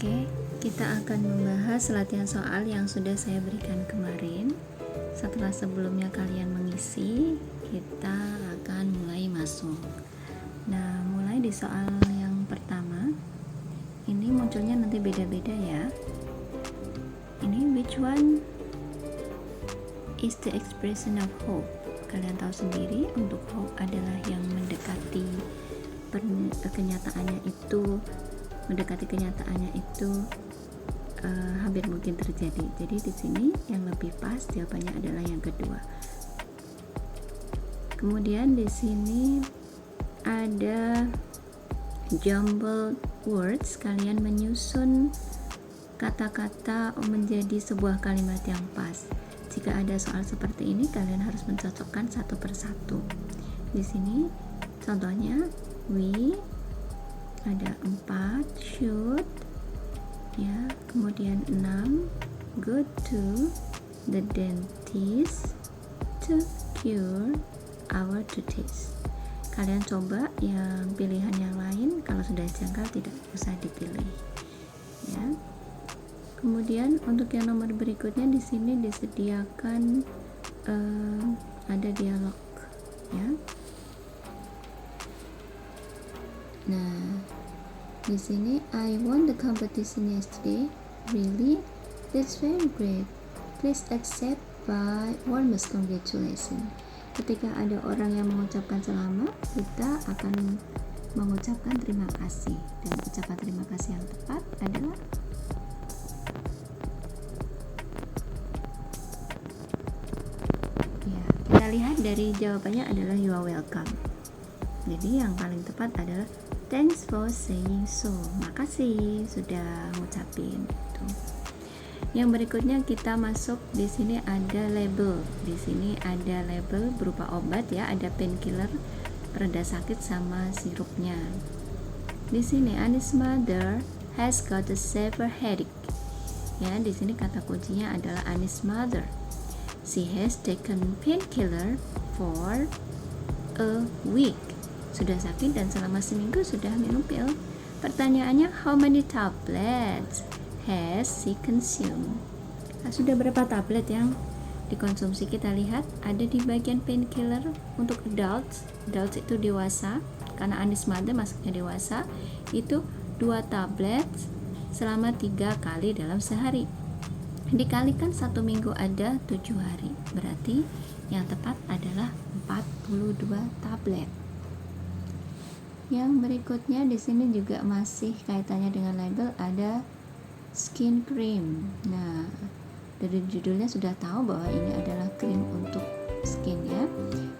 Oke, kita akan membahas latihan soal yang sudah saya berikan kemarin. Setelah sebelumnya kalian mengisi, kita akan mulai masuk. Nah, mulai di soal yang pertama. Ini munculnya nanti beda-beda ya. Ini which one is the expression of hope? Kalian tahu sendiri, untuk hope adalah yang mendekati kenyataannya itu hampir mungkin terjadi. Jadi di sini yang lebih pas jawabannya adalah yang kedua. Kemudian di sini ada jumbled words. Kalian menyusun kata-kata menjadi sebuah kalimat yang pas. Jika ada soal seperti ini, kalian harus mencocokkan satu persatu. Di sini contohnya we ada 4 should ya, kemudian 6 go to the dentist to cure our toothache. Kalian coba yang pilihan yang lain, kalau sudah janggal tidak usah dipilih ya. Kemudian untuk yang nomor berikutnya di sini disediakan ada dialog ya. Nah, di sini I won the competition yesterday. Really? That's very great. Please accept my warmest congratulations. Ketika ada orang yang mengucapkan selamat, kita akan mengucapkan terima kasih. Dan ucapan terima kasih yang tepat adalah ya, kita lihat dari jawabannya adalah you are welcome. Jadi yang paling tepat adalah thanks for saying so. Makasih sudah ngucapin. Tuh. Yang berikutnya kita masuk, di sini ada label. Di sini ada label berupa obat ya, ada painkiller, pereda sakit sama sirupnya. Di sini Annie's mother has got a severe headache. Ya, di sini kata kuncinya adalah Annie's mother. She has taken painkiller for a week. Sudah sakit dan selama seminggu sudah minum pil. Pertanyaannya, how many tablets has she consumed? Nah, sudah berapa tablet yang dikonsumsi? Kita lihat ada di bagian painkiller untuk adults itu dewasa, karena Annie's mother masuknya dewasa, itu 2 tablet selama 3 kali dalam sehari. Dikalikan 1 minggu ada 7 hari, berarti yang tepat adalah 42 tablet. Yang berikutnya di sini juga masih kaitannya dengan label, ada skin cream. Nah, dari judulnya sudah tahu bahwa ini adalah krim untuk skin ya.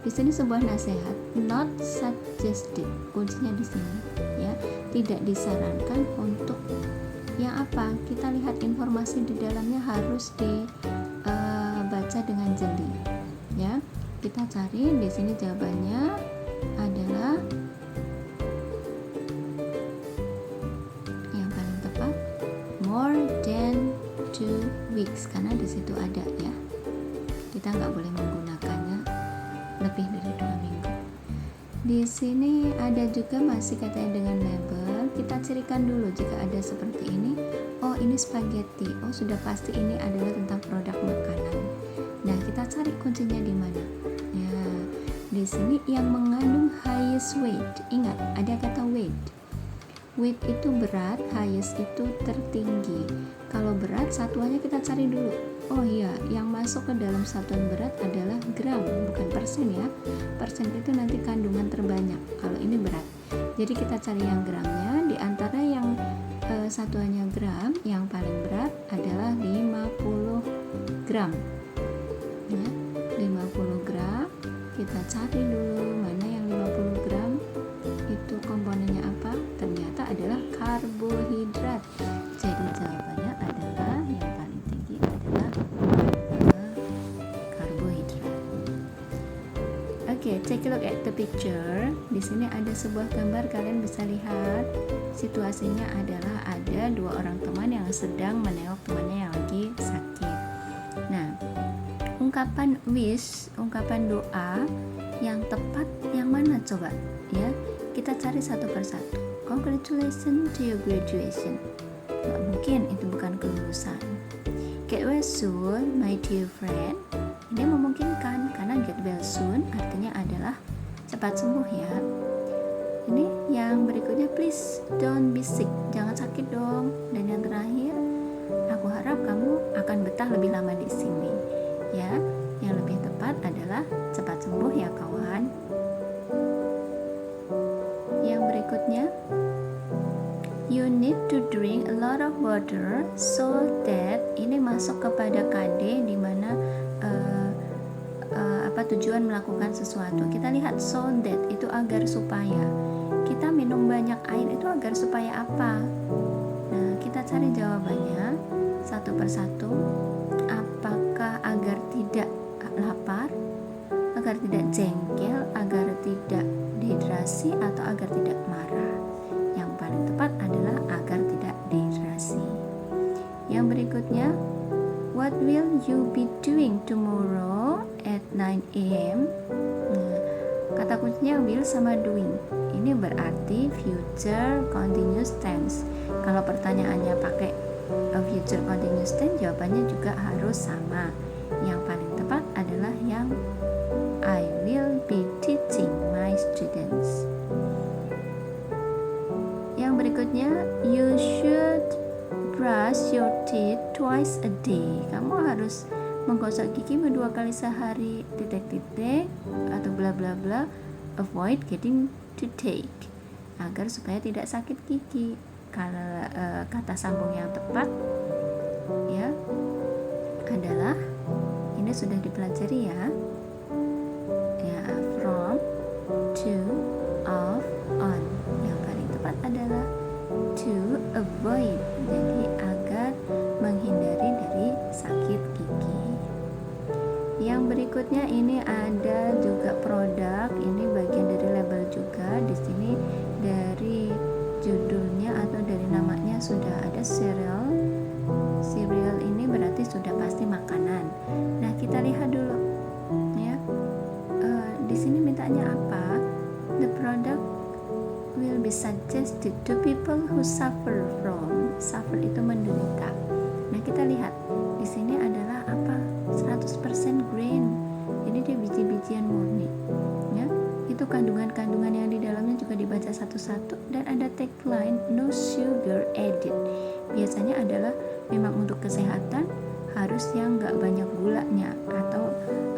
Di sini sebuah nasihat, not suggested. Kuncinya di sini ya, tidak disarankan untuk yang apa? Kita lihat informasi di dalamnya harus dibaca dengan jeli ya. Kita cari di sini jawabannya adalah more than 2 weeks, karena di situ ada ya, kita nggak boleh menggunakannya lebih dari 2 minggu. Di sini ada juga masih katanya dengan label. Kita cirikan dulu jika ada seperti ini. Oh, ini spaghetti. Oh, sudah pasti ini adalah tentang produk makanan. Nah, kita cari kuncinya di mana ya. Di sini yang mengandung highest weight. Ingat, ada kata weight. Weight itu berat, highest itu tertinggi. Kalau berat, satuannya kita cari dulu. Oh iya, yang masuk ke dalam satuan berat adalah gram, bukan persen ya. Persen itu nanti kandungan terbanyak. Kalau ini berat. Jadi kita cari yang gramnya. Di antara yang satuannya gram, yang paling berat adalah 50 gram. Ya, 50 gram. Kita cari dulu mana yang 50 gram. Itu komponennya apa? Ternyata adalah karbohidrat. Jadi jawabannya adalah yang paling tinggi adalah karbohidrat. Oke, take a look at the picture. Di sini ada sebuah gambar, kalian bisa lihat situasinya adalah ada 2 orang teman yang sedang menengok temannya yang lagi sakit. Nah, ungkapan wish, ungkapan doa yang tepat yang mana coba? Ya, kita cari satu persatu. Congratulations to your graduation. Nggak mungkin, itu bukan kelulusan. Get well soon, my dear friend. Ini memungkinkan karena get well soon artinya adalah cepat sembuh ya. Ini yang berikutnya, please don't be sick. Jangan sakit dong. Dan yang terakhir, aku harap kamu akan betah lebih lama di sini. Ya, yang lebih tepat adalah cepat sembuh ya kawan. Yang berikutnya, you need to drink a lot of water so that, ini masuk kepada KD di mana tujuan melakukan sesuatu. Kita lihat so that itu agar supaya. Kita minum banyak air itu agar supaya apa? Nah, kita cari jawabannya satu persatu. Apakah agar tidak lapar, agar tidak jengkel, agar tidak dehidrasi, atau agar tidak marah? Yang paling tepat adalah agar tidak dehidrasi. Yang berikutnya, what will you be doing tomorrow at 9 a.m.? Nah, kata kuncinya will sama doing. Ini berarti future continuous tense. Kalau pertanyaannya pakai future continuous tense, jawabannya juga harus sama. Yang paling tepat adalah yang I will be teaching my students. Yang berikutnya, you should brush your teeth twice a day. Kamu harus menggosok gigi 2 kali sehari, titik-titik atau bla bla bla. Avoid getting toothache, agar supaya tidak sakit gigi. Kalau kata sambung yang tepat ya adalah, ini sudah dipelajari ya, from, to, of, on. Yang paling tepat adalah to avoid, jadi agar menghindari dari sakit gigi. Yang berikutnya ini ada juga produk, ini bagian dari label juga. Di sini dari judulnya atau dari namanya sudah ada cereal. Cereal ini berarti sudah pasti makanan. Nah, kita lihat dulu ya. Di sini mintanya apa? The product will be suggested to people who suffer from. Suffer itu menderita. Nah, kita lihat di sini adalah apa? 100% grain. Jadi dia biji-bijian murni. Ya, itu kandungan-kandungan yang di dalamnya juga dibaca satu-satu, dan ada tagline no sugar added. Biasanya adalah memang untuk kesehatan harus yang nggak banyak gulanya, atau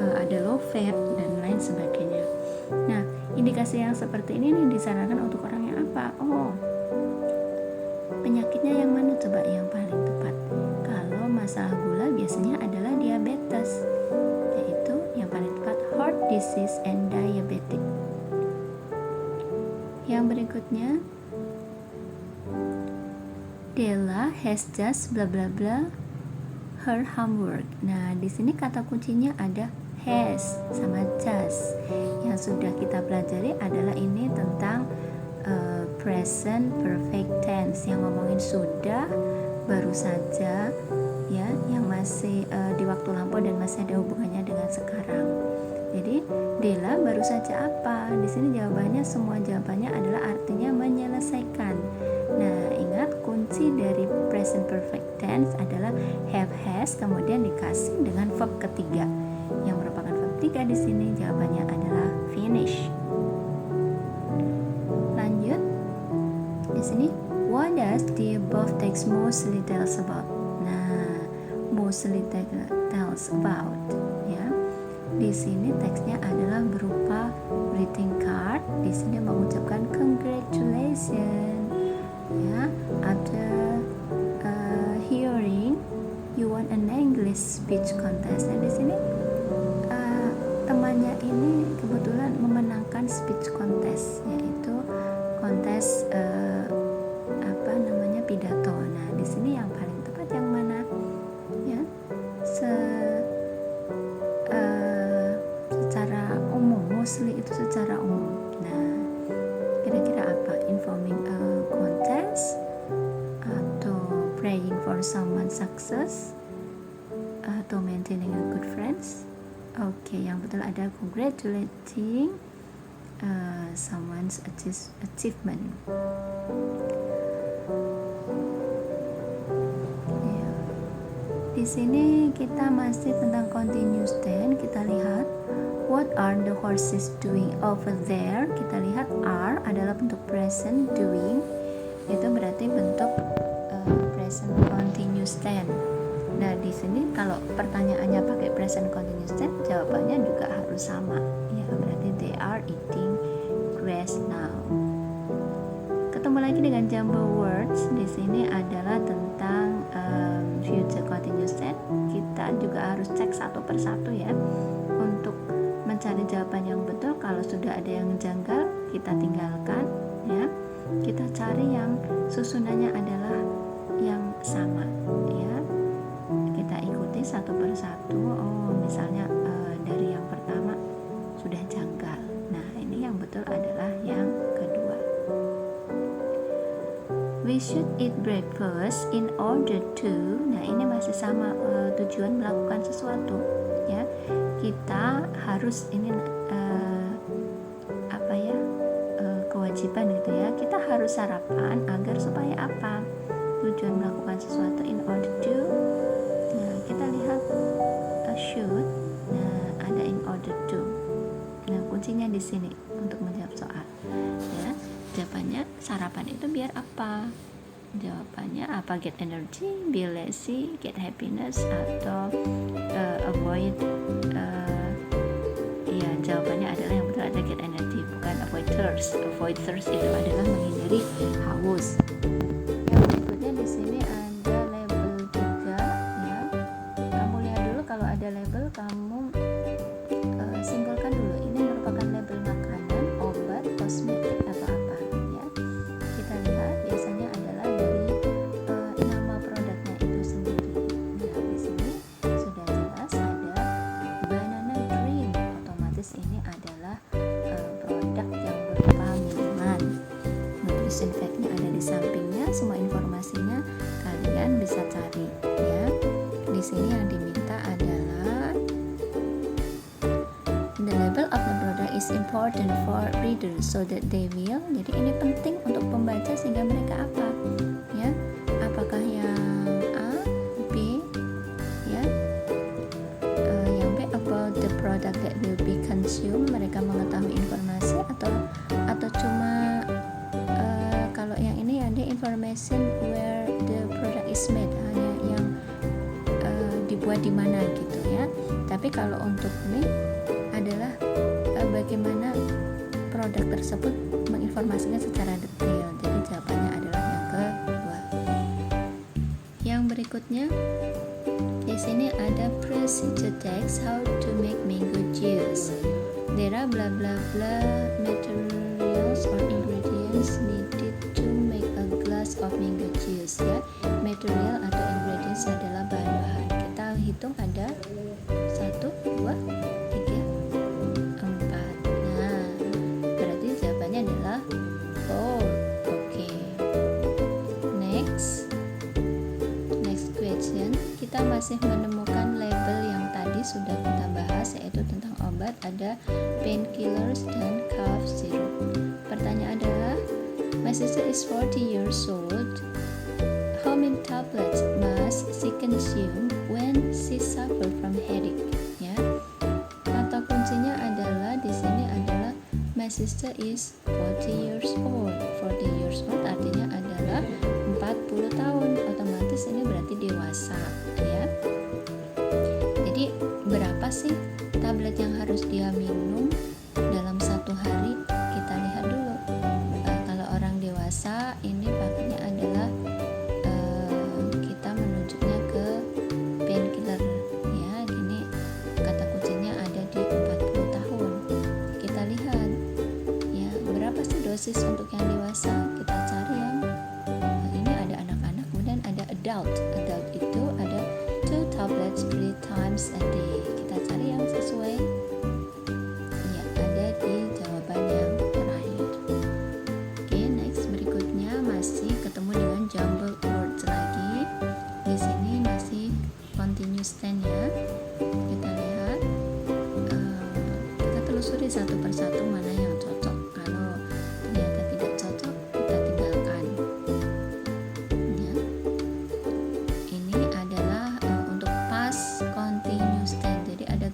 ada low fat dan lain sebagainya. Nah, indikasi yang seperti ini nih disarankan untuk orang yang apa? Oh, penyakitnya yang mana coba yang paling tepat? Kalau masalah gula biasanya adalah diabetes, yaitu yang paling tepat heart disease and diabetic. Yang berikutnya, Della has just bla bla bla her homework. Nah, di sini kata kuncinya ada has sama just. Yang sudah kita pelajari adalah ini tentang present perfect tense, yang ngomongin sudah, baru saja, ya, yang masih di waktu lampau dan masih ada hubungannya dengan sekarang. Jadi Della baru saja apa? Di sini jawabannya, semua jawabannya adalah artinya menyelesaikan. Nah, ingat kunci dari present perfect tense adalah have, has, kemudian dikasih dengan verb ketiga. Yang merupakan verb ketiga di sini jawabannya adalah finish. Lanjut. Di sini, what does the above text mostly tells about? Nah, mostly tells about, ya. Di sini teksnya adalah berupa greeting card. Di sini mengucapkan congratulations, ya. After hearing you won an English speech contest. Nah, di sini temannya ini kebetulan memenangkan speech contest, yaitu kontes pidato. Nah, di sini yang paling tepat yang mana? Ya, secara umum, mostly itu secara umum. Nah, kira-kira apa? Informing a contest, atau praying for someone's success, atau maintaining a good friends? Oke, yang betul ada congratulating someone's achievement. di sini kita masih tentang continuous tense. Kita lihat what are the horses doing over there. Kita lihat are adalah bentuk present, doing itu berarti bentuk present continuous tense. Nah, di sini kalau pertanyaannya pakai present continuous tense, jawabannya juga harus sama. Ya, berarti they are eating grass now. Ketemu lagi dengan jumbo words. Di sini adalah tentang future continuous tense. Kita juga harus cek satu persatu ya untuk mencari jawaban yang betul. Kalau sudah ada yang janggal, kita tinggalkan ya. Kita cari yang susunannya adalah yang sama ya. Kita ikuti satu persatu. Oh, misalnya dari yang pertama sudah janggal. Nah, ini yang betul adalah yang kedua. We should eat breakfast in order to. Nah, ini masih sama tujuan melakukan sesuatu ya. Kita harus ini kewajiban gitu ya. Kita harus sarapan agar supaya apa? Tujuan melakukan sesuatu in order to. Nah, kita lihat should. Nah, ada in order to. Nah, kuncinya di sini untuk menjawab soal. Ya, jawabannya sarapan itu biar apa? Jawabannya apa? Get energy, be lazy, get happiness, atau avoid. Ya, jawabannya adalah yang betul adalah get energy, bukan avoid thirst. Avoid thirst itu adalah menghindari haus. Yang berikutnya di sini ada label juga ya. Kamu lihat dulu kalau ada label, kamu simpulkan dulu ini merupakan label makanan, obat, kosmetik atau apa ya. Kita lihat biasanya adalah dari nama produknya itu sendiri. Nah, di sini sudah jelas ada banana drink, otomatis ini adalah produk yang berupa minuman. Nutrition fact-nya ada di sampingnya, semua informasinya kalian bisa cari ya. Di sini yang diminta adalah the label of the product is important for readers so that they will. Jadi ini penting untuk pembaca sehingga mereka apa? Ya, apakah yang A, B, ya, yang B about the product that will be consumed. Mereka mengetahui informasi atau cuma kalau yang ini ada information where the product is made, hanya yang dibuat di mana gitu ya. Tapi kalau untuk ini adalah bagaimana produk tersebut menginformasikan secara detail. Jadi jawabannya adalah yang kedua. Yang berikutnya di sini ada procedure text how to make mango juice. There are blah blah blah materials or ingredients needed to make a glass of mango juice ya. Material atau ingredients adalah bahan-bahan. Kita hitung ada 1, 2, 3, 4. Nah, berarti jawabannya adalah 4. Oke. Next question. Kita masih menemukan label yang tadi sudah kita bahas, yaitu tentang obat, ada painkillers dan cough syrup. Pertanyaan adalah, my sister is 40 years old. How many tablets must she consume when she suffer from headache? Ya. Kata kuncinya adalah di sini adalah my sister is 40 years old. 40 years old artinya adalah 40 tahun. Otomatis ini berarti dewasa, ya. Jadi berapa sih tablet yang harus dia minum dalam satu hari? Kita lihat dulu. Kalau orang dewasa ini pakainya adalah kita menunjuknya ke painkiller ya. Gini kata kuncinya ada di 40 tahun. Kita lihat ya, berapa sih dosis untuk yang dewasa? Kita cari yang ini ada anak-anak, kemudian ada adult. Adult itu ada 2 tablets 3 times a day. Kita cari yang sesuai. Ya, ada di jawabannya.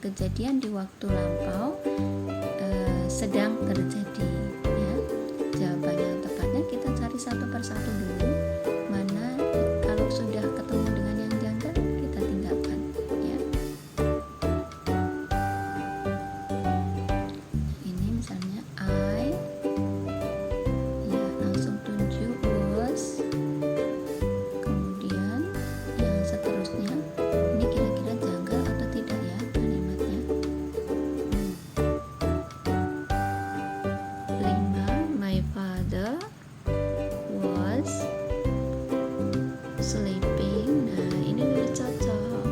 kejadian di waktu lampau sedang terjadi ya. Jawaban yang tepatnya kita cari satu persatu dulu. Mana kalau sudah ketemu dengan yang janggal kita tinggalkan ya. Ini misalnya I ya, langsung tunjuk was. Kemudian yang seterusnya ini kira-kira janggal atau tidak ya kalimatnya. 5. My father was sleeping. Nah, ini udah cocok.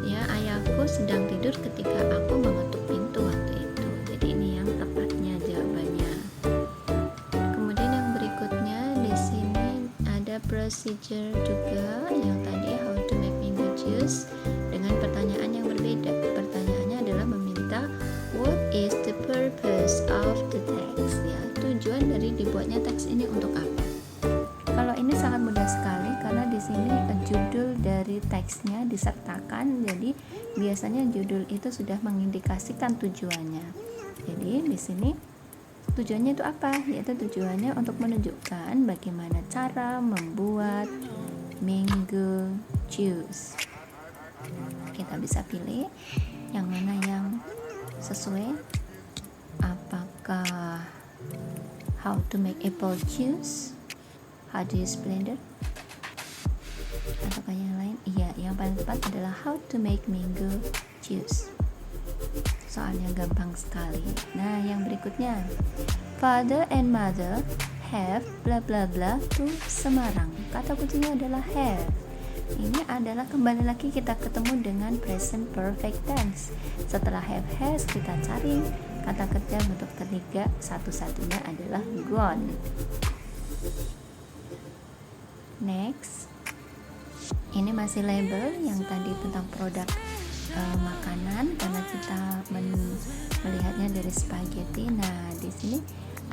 Ya, ayahku sedang tidur ketika aku mengetuk pintu waktu itu. Jadi ini yang tepatnya jawabannya. Kemudian yang berikutnya di sini ada procedure juga yang tadi how to make mango juice dengan pertanyaan yang berbeda. Pertanyaannya adalah meminta what is the purpose of the text ya. Tujuan dari dibuatnya teks ini untuk apa? Kalau ini sangat mudah sekali karena di sini judul dari teksnya disertakan. Jadi biasanya judul itu sudah mengindikasikan tujuannya. Jadi di sini tujuannya itu apa? Yaitu tujuannya untuk menunjukkan bagaimana cara membuat mango juice. Kita bisa pilih yang mana yang sesuai. Apakah how to make apple juice, how to use blender, ataukah yang lain? Iya, yang paling tepat adalah how to make mango juice. Soalnya gampang sekali. Nah, yang berikutnya, father and mother have bla bla bla to Semarang. Kata kuncinya adalah have. Ini adalah kembali lagi kita ketemu dengan present perfect tense. Setelah have has kita cari kata kerja bentuk ketiga, satu-satunya adalah gone. Next, ini masih label yang tadi tentang produk makanan karena kita melihatnya dari spaghetti. Nah, di sini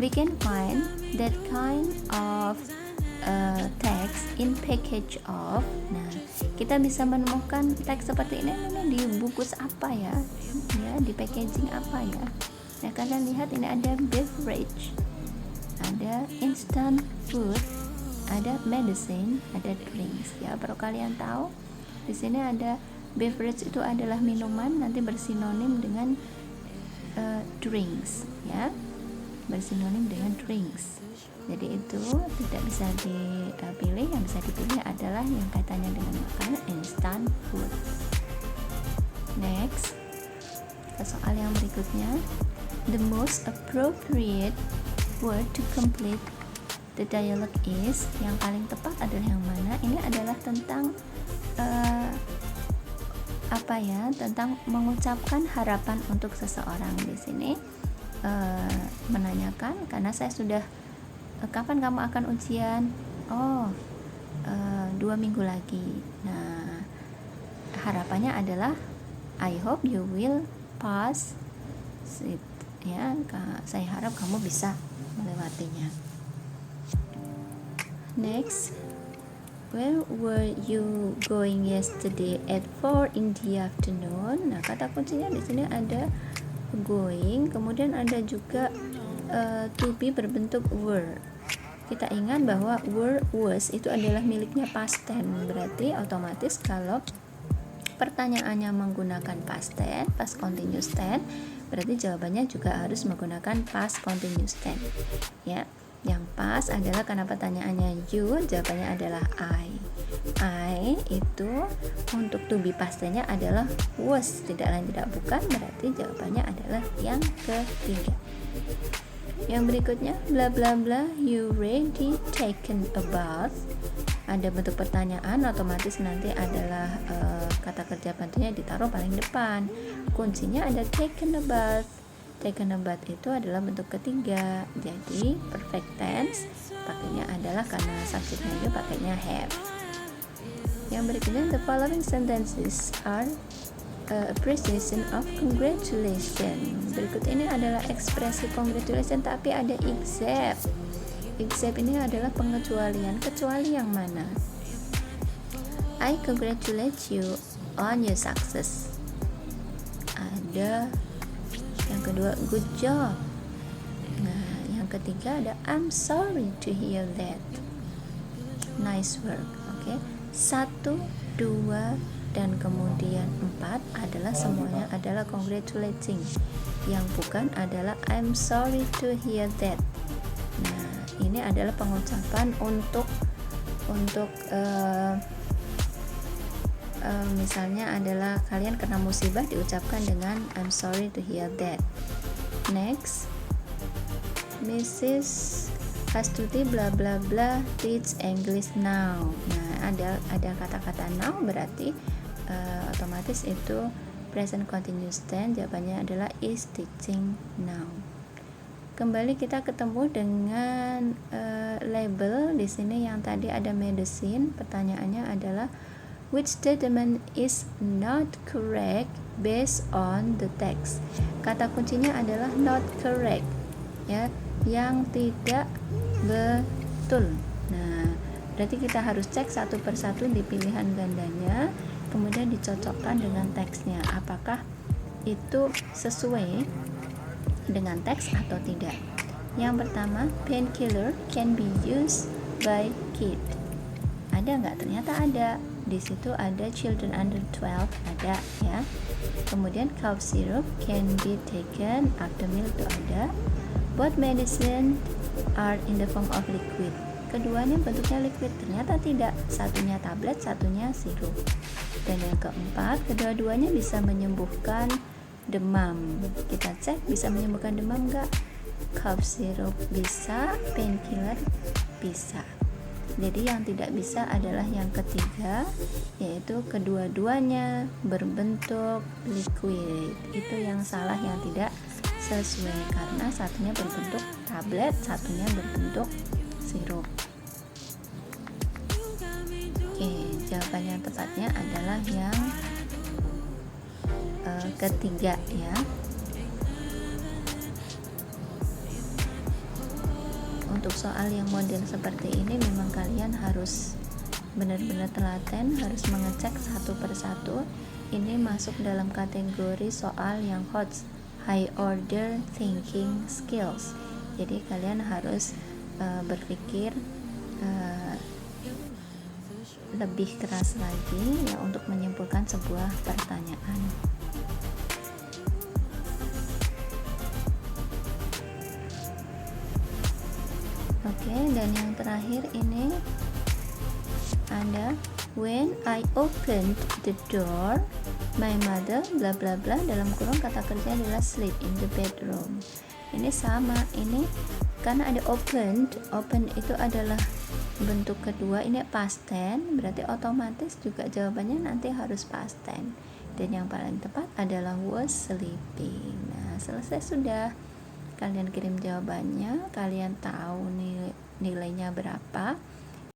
we can find that kind of text in package of. Nah, kita bisa menemukan teks seperti ini di bungkus apa ya? Ya, di packaging apa ya? Nah, kalian lihat ini ada beverage, ada instant food, ada medicine, ada drinks. Ya, perlu kalian tahu di sini ada beverage itu adalah minuman, nanti bersinonim dengan drinks, ya, bersinonim dengan drinks. Jadi itu tidak bisa dipilih, yang bisa dipilih adalah yang kaitannya dengan makanan, instant food. Next, ke soal yang berikutnya, the most appropriate word to complete the dialogue is, yang paling tepat adalah yang mana? Ini adalah tentang tentang mengucapkan harapan untuk seseorang. Di sini menanyakan, karena saya sudah kapan kamu akan ujian? 2 minggu lagi. Nah, harapannya adalah I hope you will pass it. Ya, saya harap kamu bisa melewatinya. Next, where were you going yesterday at 4 in the afternoon? Nah, kata kuncinya di sini ada going, kemudian ada juga to be berbentuk were. Kita ingat bahwa were, was itu adalah miliknya past tense. Berarti otomatis kalau pertanyaannya menggunakan past tense, past continuous tense, berarti jawabannya juga harus menggunakan past continuous tense. Ya, yang pas adalah karena pertanyaannya you, jawabannya adalah I. I itu untuk to be past tense-nya adalah was, tidak lain tidak bukan, berarti jawabannya adalah yang ketiga. Yang berikutnya, bla bla bla, you ready taken a bath. Ada bentuk pertanyaan, otomatis nanti adalah kata kerja bantunya ditaruh paling depan. Kuncinya ada taken a bath. Taken a bath itu adalah bentuk ketiga. Jadi perfect tense pakainya adalah karena subjeknya itu pakainya have. Yang berikutnya, the following sentences are appreciation of congratulation. Berikut ini adalah ekspresi congratulation tapi ada except. Except ini adalah pengecualian. Kecuali yang mana? I congratulate you on your success. ada yang kedua good job. Nah, yang ketiga ada I'm sorry to hear that. Nice work. Oke. 1, 2 dan kemudian 4 adalah semuanya adalah congratulating. Yang bukan adalah I'm sorry to hear that. Nah, ini adalah pengucapan untuk misalnya adalah kalian kena musibah diucapkan dengan I'm sorry to hear that. Next, Mrs. Astuti bla bla bla teach English now. Nah, ada kata-kata now berarti otomatis itu present continuous tense. Jawabannya adalah is teaching now. Kembali kita ketemu dengan label di sini yang tadi ada medicine. Pertanyaannya adalah which statement is not correct based on the text. Kata kuncinya adalah not correct, ya, yang tidak betul. Nah, berarti kita harus cek satu persatu di pilihan gandanya, kemudian dicocokkan dengan teksnya. Apakah itu sesuai dengan teks atau tidak? Yang pertama, painkiller can be used by kid. Ada nggak? Ternyata ada. Di situ ada children under 12, ada ya. Kemudian cough syrup can be taken after meal, itu ada. Both medicine are in the form of liquid. Keduanya bentuknya liquid, ternyata tidak. Satunya tablet, satunya sirup. Dan yang keempat, kedua-duanya bisa menyembuhkan demam. Kita cek bisa menyembuhkan demam nggak? Cough syrup bisa, painkiller bisa. Jadi yang tidak bisa adalah yang ketiga, yaitu kedua-duanya berbentuk liquid. Itu yang salah, yang tidak sesuai, karena satunya berbentuk tablet, satunya berbentuk sirup. Oke, jawaban yang tepatnya adalah yang ketiga ya. Untuk soal yang model seperti ini memang kalian harus benar-benar telaten, harus mengecek satu persatu. Ini masuk dalam kategori soal yang hot, high order thinking skills. Jadi kalian harus berpikir lebih keras lagi ya untuk menyimpulkan sebuah pertanyaan. Oke, dan yang terakhir ini ada when I opened the door, my mother bla bla bla, dalam kurung kata kerja adalah sleep in the bedroom. Ini sama, ini karena ada open itu adalah bentuk kedua, ini past tense, berarti otomatis juga jawabannya nanti harus past tense. Dan yang paling tepat adalah was sleeping. Nah, selesai sudah. Kalian kirim jawabannya, kalian tahu nilainya berapa.